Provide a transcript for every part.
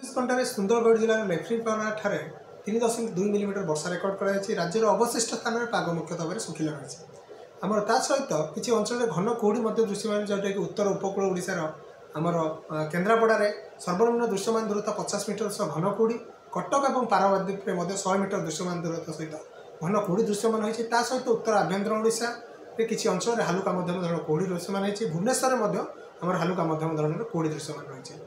घंटे सुंदरगढ़ जिलार लेफ्रीपाड़ा ठारे 3.2 मिलीमीटर वर्षा रेकर्ड कर राज्यर अवशिष्ट स्थान में पाग मुख्यतः भाव सुखिला रही आमर ता सहित किसी अंचल घन कुहुड़ी दृश्यमान जोटा कि उत्तर उपकूल ओडिशार आमर केन्द्रापड़ार सर्वनिम्न दृश्यमान दूरता 50 मीटर सह घन कुहुड़ी कटक और पारादीप में 100 मीटर दृश्यमान दूरता सहित घन कुहुड़ी दृश्यमान होती सहित उत्तर आभ्यंतर ओडिशा किसी अंचल हालुका मध्यम धरण कुहुड़ी दृश्यमान होती भुवनेश्वर आमर हालुका मध्यम धरण कुहुड़ी दृश्यमान रही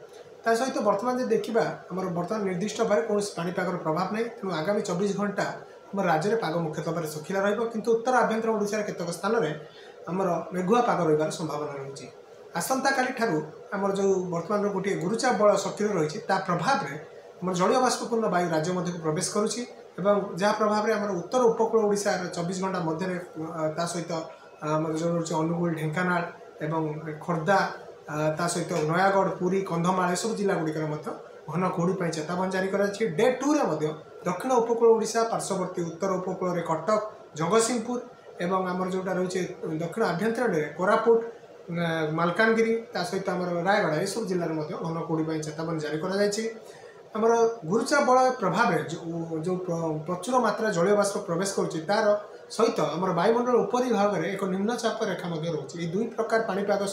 ता सहित बर्तमान जो देखा आमर बर्तमान निर्दिष्ट भाव कौन पाणीपागर प्रभाव नहीं तेणु आगामी 24 घंटा आम राज्य में पाग मुख्यतः भाव सुखिला रु उत्तर आभ्यंतर ओडिशार केतक स्थान में आमर मेघुआ पाग रही संभावना रही आसंता काली ठारू आमर जो बर्तमान गोटे गुरुचाप बल सक्रिय रही प्रभाव में आम जलीय बाष्पूर्ण वायु राज्य मध्य प्रवेश करुच्ची जहाँ प्रभाव में आम उत्तर उपकूल ओडिशार 24 घंटा मध्य सहित आम जो रही अनुगुल ढेंकानाल एवं खोर्धा ता सहित नयागढ़ पुरी कंधमाल ये सब जिला गुड़िकर घन कुहुड़ी चेतावनी जारी कर डे 2 दक्षिण उपकूल ओडिशा पार्श्ववर्ती उत्तर उपकूल कटक जगतसिंहपुर एवं आमर जोटा रही दक्षिण आभ्यंतर कोरापुट मालकानगिरी ता सहित आम रायगढ़ ये सब जिले में घन कुहुड़ी चेतावनी जारी कर गुरुचाप बल प्रभाव जो प्रचुर मात्रा जलीय बाष्प प्रवेश कर सहित आम वायुमंडल उपरी भाग में एक निम्नचाप रेखा रही दुई प्रकार पाणीपाग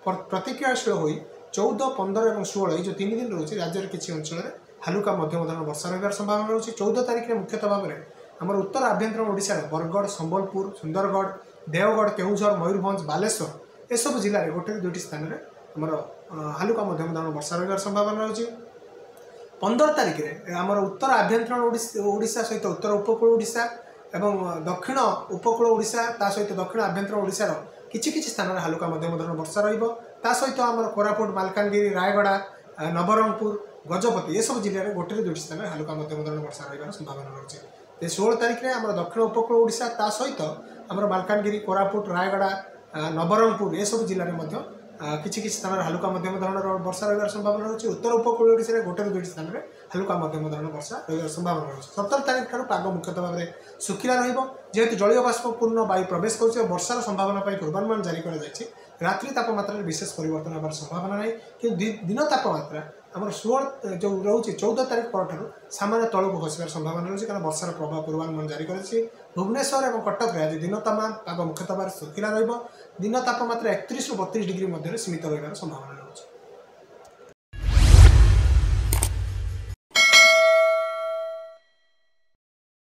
प्रतिक्रियाशील हो 14, 15 और 16 ये जो 3 दिन रोचे राज्य किसी अंचल हालुका मध्यम धरण वर्षा रही संभावना रही 14 तारीख में मुख्यतः भाव में आम उत्तर आभ्यंतर ओडिशा बरगढ़ संबलपुर सुंदरगढ़ देवगढ़ केउझर मयूरभंज बालेश्वर ये सब जिले में गोटे 2टी स्थान में आमर हालुका मध्यम धरण वर्षा रही संभावना रही 15 तारीख में आमर उत्तर आभ्यंतर ओडिशा सहित उत्तर उपकूल ओडिशा एवं दक्षिण उपकूल ओडिशा ता सहित दक्षिण आभ्यंतर ओडिशार किछि स्थान में हालुका मध्यम धरण वर्षा रहा सहित आम कोरापुट मालकानगिरी रायगढ़ नवरंगपुर गजपति ये सब जिले में गोटे 2टी स्थान में हालुका मध्यम धरण वर्षा रही संभावना रही 16 तारीख में आम दक्षिण उपकूल ओडिशा ता सहित आम मालकानगिरी कोरापुट रायगढ़ नवरंगपुर ये सब जिले में किसी स्थान में हालुका मध्यम धरण वर्षा रही संभावना रही उत्तर उपकूल ओडिशा गोटे 2टी स्थान में हालुका मध्यम धरण वर्षा रही संभावना रही 17 तारीख ठार पाग मुख्यतः भाव में सुखिला जेहेतु जलीय बाष्पूर्ण वायु प्रवेश कर वर्षार संभावना पूर्वानुमान जारी कर रात्रि तापमात्रा विशेष परिवर्तन होवार संभावना नहीं कि दिन तापमात्रा आम 16 जो रोचे 14 तारीख पर सामान्य तलू खसबार संभावना रही कारण वर्षार प्रभाव पूर्वानुमान जारी कर भुवनेश्वर और कटक में आज दिन तापमान पाग मुख्यतः भाव सुखिला दिन तापमात्रा 31 ରୁ 32 डिग्री मध्य सीमित रही संभावना रही।